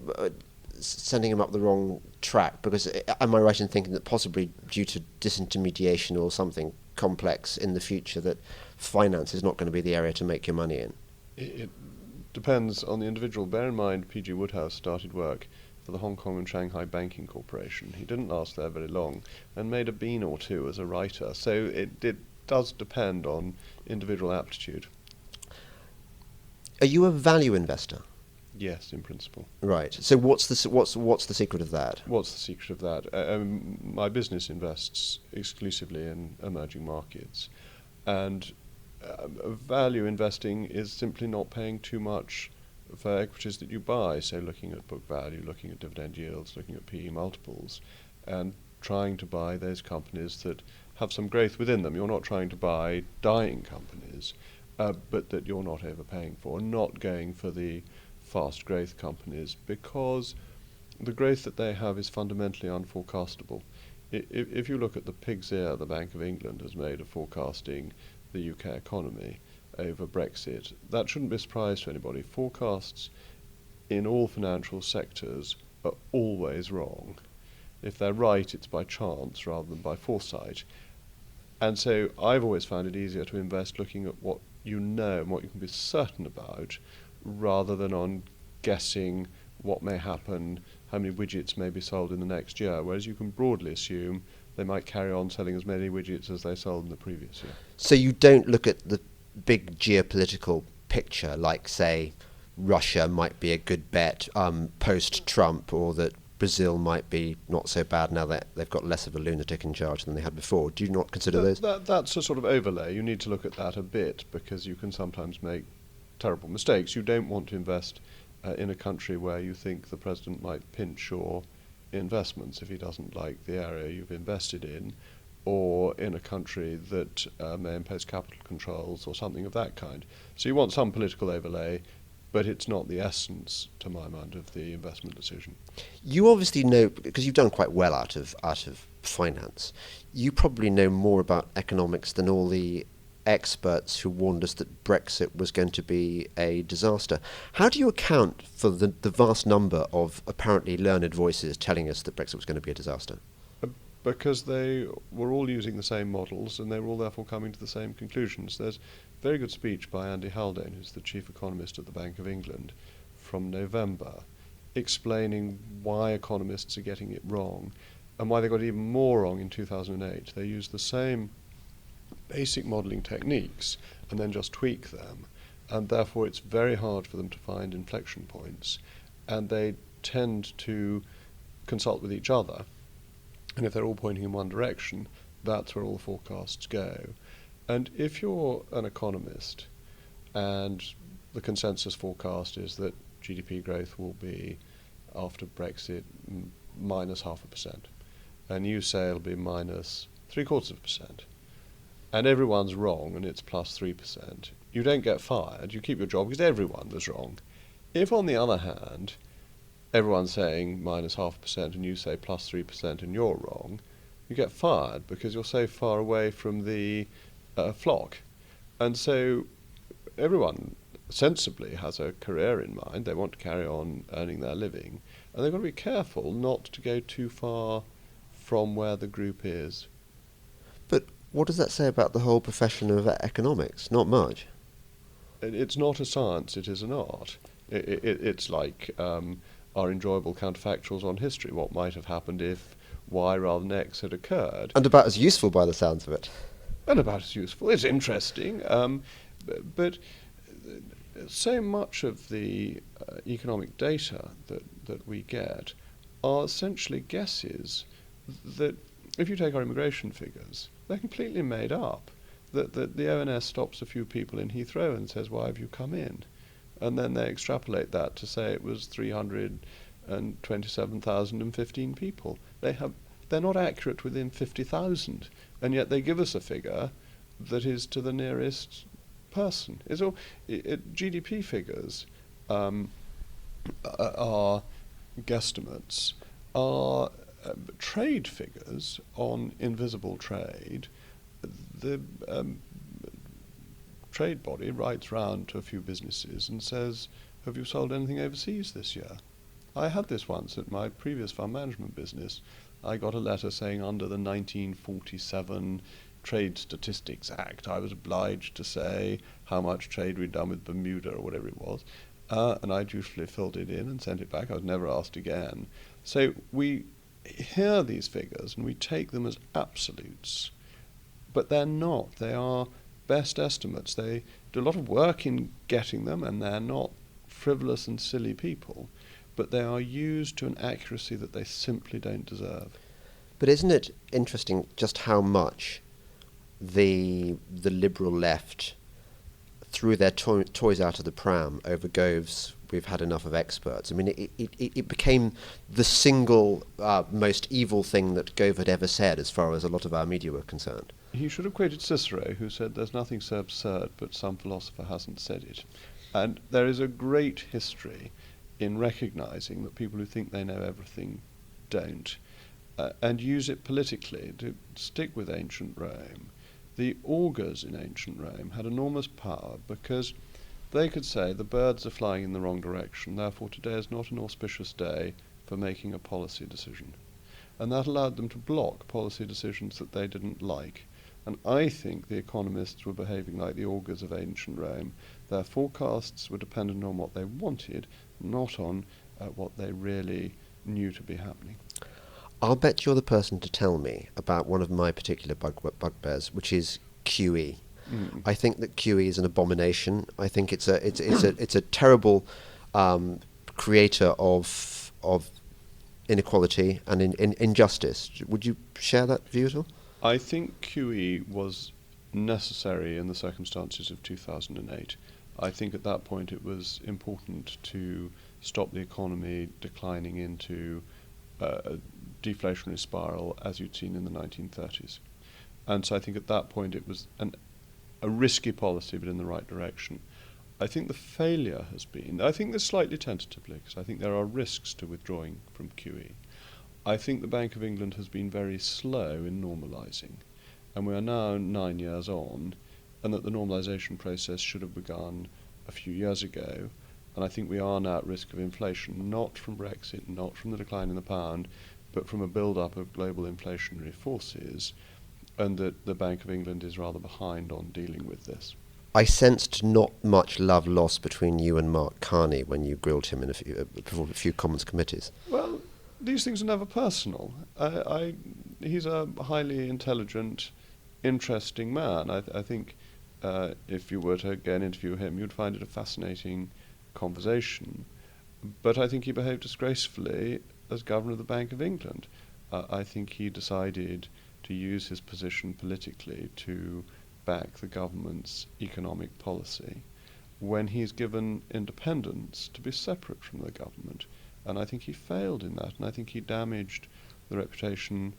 sending him up the wrong track? Because am I right in thinking that possibly due to disintermediation or something complex in the future, that finance is not going to be the area to make your money in? It depends on the individual. Bear in mind, P.G. Woodhouse started work for the Hong Kong and Shanghai Banking Corporation. He didn't last there very long and made a bean or two as a writer. So it does depend on individual aptitude. Are you a value investor? Yes, in principle. Right. So what's the secret of that? What's the secret of that? My business invests exclusively in emerging markets, and value investing is simply not paying too much for equities that you buy, so looking at book value, looking at dividend yields, looking at PE multiples, and trying to buy those companies that have some growth within them. You're not trying to buy dying companies, but that you're not overpaying for, not going for the fast growth companies, because the growth that they have is fundamentally unforecastable. If you look at the pig's ear the Bank of England has made of forecasting the UK economy over Brexit, that shouldn't be a surprise to anybody. Forecasts in all financial sectors are always wrong. If they're right, it's by chance rather than by foresight. And so I've always found it easier to invest looking at what you know and what you can be certain about, rather than on guessing what may happen, how many widgets may be sold in the next year, whereas you can broadly assume they might carry on selling as many widgets as they sold in the previous year. So you don't look at the big geopolitical picture, like, say, Russia might be a good bet post-Trump, or that Brazil might be not so bad now that they've got less of a lunatic in charge than they had before. Do you not consider those? That's a sort of overlay. You need to look at that a bit, because you can sometimes make terrible mistakes. You don't want to invest in a country where you think the president might pinch your investments if he doesn't like the area you've invested in, or in a country that may impose capital controls or something of that kind. So you want some political overlay, but it's not the essence, to my mind, of the investment decision. You obviously know, because you've done quite well out of finance, you probably know more about economics than all the experts who warned us that Brexit was going to be a disaster. How do you account for the vast number of apparently learned voices telling us that Brexit was going to be a disaster? Because they were all using the same models, and they were all therefore coming to the same conclusions. There's a very good speech by Andy Haldane, who's the chief economist at the Bank of England, from November, explaining why economists are getting it wrong, and why they got it even more wrong in 2008. They used the same basic modelling techniques and then just tweak them, and therefore it's very hard for them to find inflection points, and they tend to consult with each other, and if they're all pointing in one direction, that's where all the forecasts go. And if you're an economist and the consensus forecast is that GDP growth will be, after Brexit, minus 0.5%, and you say it'll be minus 0.75%, and everyone's wrong and it's plus 3%, you don't get fired, you keep your job because everyone was wrong. If, on the other hand, everyone's saying minus 0.5% and you say plus 3% and you're wrong, you get fired because you're so far away from the flock. And so everyone sensibly has a career in mind. They want to carry on earning their living, and they've got to be careful not to go too far from where the group is. But what does that say about the whole profession of economics? Not much. It's not a science, it is an art. It's like our enjoyable counterfactuals on history. What might have happened if Y rather than X had occurred? And about as useful by the sounds of it. And about as useful. It's interesting, but so much of the economic data that we get are essentially guesses that, if you take our immigration figures, they're completely made up. That the ONS stops a few people in Heathrow and says, "Why have you come in?" And then they extrapolate that to say it was 327,015 people. They're not accurate within 50,000, and yet they give us a figure that is to the nearest person. GDP figures are guesstimates, are trade figures on invisible trade. The trade body writes round to a few businesses and says, "Have you sold anything overseas this year?" I had this once at my previous fund management business. I got a letter saying under the 1947 Trade Statistics Act, I was obliged to say how much trade we'd done with Bermuda or whatever it was, and I dutifully filled it in and sent it back. I was never asked again. So we hear these figures and we take them as absolutes, but they're not. They are best estimates. They do a lot of work in getting them, and they're not frivolous and silly people, but they are used to an accuracy that they simply don't deserve. But isn't it interesting just how much the liberal left threw their toys out of the pram over Gove's "we've had enough of experts." I mean, it became the single most evil thing that Gove had ever said, as far as a lot of our media were concerned. He should have quoted Cicero, who said, "There's nothing so absurd, but some philosopher hasn't said it." And there is a great history in recognising that people who think they know everything don't, and use it politically to stick with ancient Rome. The augurs in ancient Rome had enormous power because they could say the birds are flying in the wrong direction, therefore today is not an auspicious day for making a policy decision. And that allowed them to block policy decisions that they didn't like. And I think the economists were behaving like the augurs of ancient Rome. Their forecasts were dependent on what they wanted, not on what they really knew to be happening. I'll bet you're the person to tell me about one of my particular bugbears, which is QE. I think that QE is an abomination. I think it's a terrible creator of inequality and injustice. Would you share that view at all? I think QE was necessary in the circumstances of 2008. I think at that point it was important to stop the economy declining into a deflationary spiral as you'd seen in the 1930s. And so I think at that point it was a risky policy, but in the right direction. I think the failure has been, I think this slightly tentatively, because I think there are risks to withdrawing from QE. I think the Bank of England has been very slow in normalising, and we are now 9 years on, and that the normalisation process should have begun a few years ago, and I think we are now at risk of inflation, not from Brexit, not from the decline in the pound, but from a build-up of global inflationary forces, and that the Bank of England is rather behind on dealing with this. I sensed not much love lost between you and Mark Carney when you grilled him in before a few Commons committees. Well, these things are never personal. He's a highly intelligent, interesting man. I think if you were to again interview him, you'd find it a fascinating conversation. But I think he behaved disgracefully as Governor of the Bank of England. I think he decided to use his position politically to back the government's economic policy when he's given independence to be separate from the government. And I think he failed in that, and I think he damaged the reputation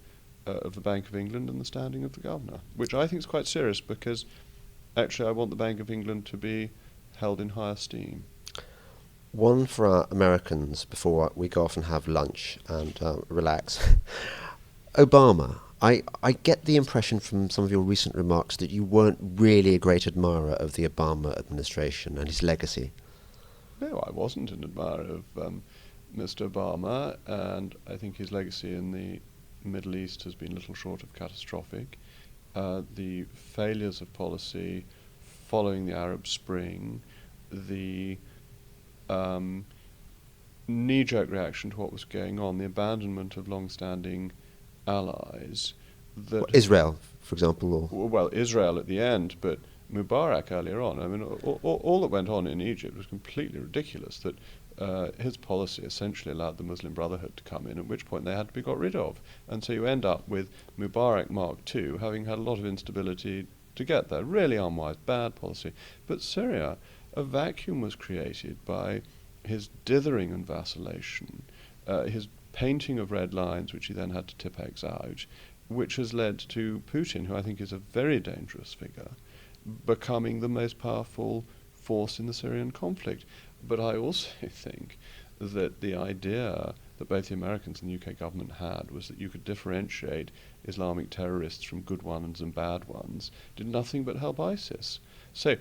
of the Bank of England and the standing of the governor, which I think is quite serious because actually I want the Bank of England to be held in high esteem. One for our Americans before we go off and have lunch and relax. Obama. I get the impression from some of your recent remarks that you weren't really a great admirer of the Obama administration and his legacy. No, I wasn't an admirer of Mr. Obama, and I think his legacy in the Middle East has been little short of catastrophic. The failures of policy following the Arab Spring, the knee-jerk reaction to what was going on, the abandonment of long-standing allies. Israel, for example? Well, Israel at the end, but Mubarak earlier on. I mean, all that went on in Egypt was completely ridiculous, that his policy essentially allowed the Muslim Brotherhood to come in, at which point they had to be got rid of. And so you end up with Mubarak Mark II having had a lot of instability to get there. Really unwise, bad policy. But Syria, a vacuum was created by his dithering and vacillation, his painting of red lines, which he then had to Tipex out, which has led to Putin, who I think is a very dangerous figure, becoming the most powerful force in the Syrian conflict. But I also think that the idea that both the Americans and the UK government had was that you could differentiate Islamic terrorists from good ones and bad ones did nothing but help ISIS. So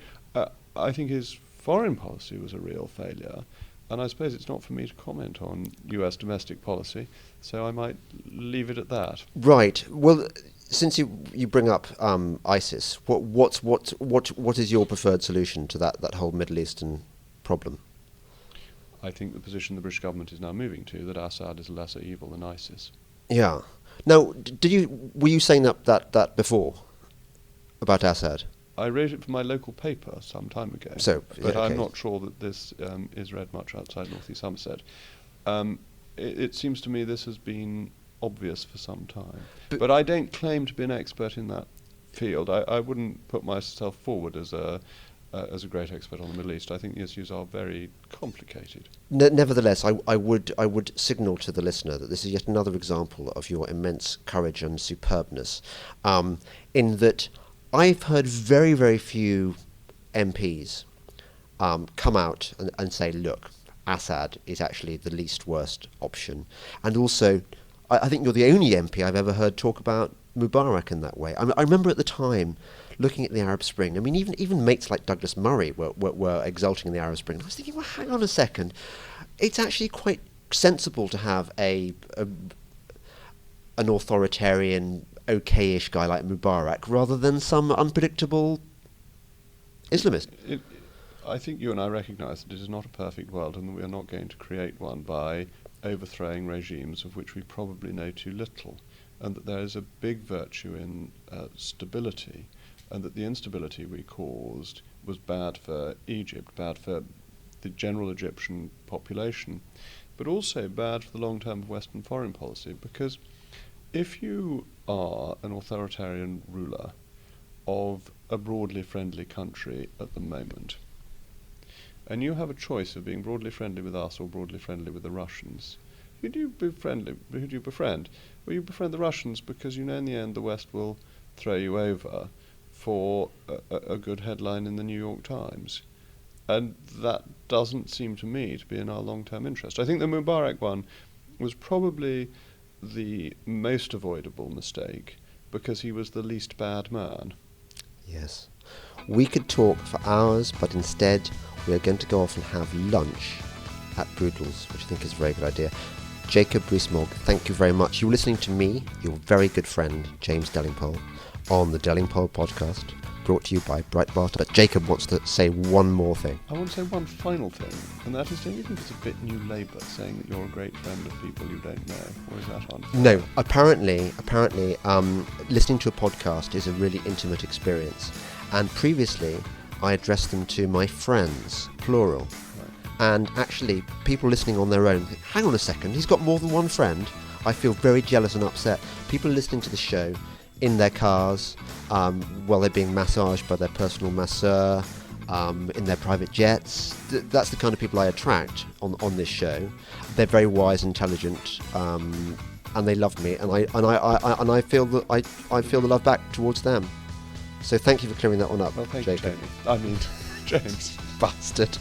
I think his foreign policy was a real failure. And I suppose it's not for me to comment on US domestic policy, so I might leave it at that. Right. Well, since you bring up ISIS, what is your preferred solution to that whole Middle Eastern problem? I think the position the British government is now moving to, that Assad is a lesser evil than ISIS. Yeah. Now, were you saying that before about Assad? I wrote it for my local paper some time ago, but I'm not sure that this is read much outside North East Somerset. It seems to me this has been obvious for some time. But I don't claim to be an expert in that field. I wouldn't put myself forward as a as a great expert on the Middle East. I think the issues are very complicated. Nevertheless, I would signal to the listener that this is yet another example of your immense courage and superbness, in that I've heard very, very few MPs come out and say, look, Assad is actually the least worst option. And also, I think you're the only MP I've ever heard talk about Mubarak in that way. I remember at the time looking at the Arab Spring. I mean, even mates like Douglas Murray were exulting in the Arab Spring. I was thinking, well, hang on a second. It's actually quite sensible to have an authoritarian, okay-ish guy like Mubarak rather than some unpredictable Islamist. I think you and I recognise that it is not a perfect world and that we are not going to create one by overthrowing regimes of which we probably know too little, and that there is a big virtue in stability, and that the instability we caused was bad for Egypt, bad for the general Egyptian population, but also bad for the long term of Western foreign policy, because if you are an authoritarian ruler of a broadly friendly country at the moment, and you have a choice of being broadly friendly with us or broadly friendly with the Russians, who do you befriend? Well, you befriend the Russians because you know in the end the West will throw you over for a good headline in the New York Times. And that doesn't seem to me to be in our long-term interest. I think the Mubarak one was probably the most avoidable mistake because he was the least bad man. Yes. We could talk for hours, but instead we are going to go off and have lunch at Brudel's, which I think is a very good idea. Jacob Rees-Mogg, thank you very much. You were listening to me, your very good friend, James Delingpole, on the Delingpole podcast, brought to you by Breitbart. But Jacob wants to say one more thing. I want to say one final thing, and that is, don't you think it's a bit New Labour saying that you're a great friend of people you don't know? Or is that unfair? No, apparently, listening to a podcast is a really intimate experience. And previously, I addressed them to my friends, plural. Right. And actually, people listening on their own, hang on a second, he's got more than one friend. I feel very jealous and upset. People listening to the show in their cars, while they're being massaged by their personal masseur, in their private jets. That's the kind of people I attract on this show. They're very wise, intelligent, and they love me, and I feel that I feel the love back towards them. So thank you for clearing that one up, Well, thank Jacob. you, Tony. I mean, James. Bastard.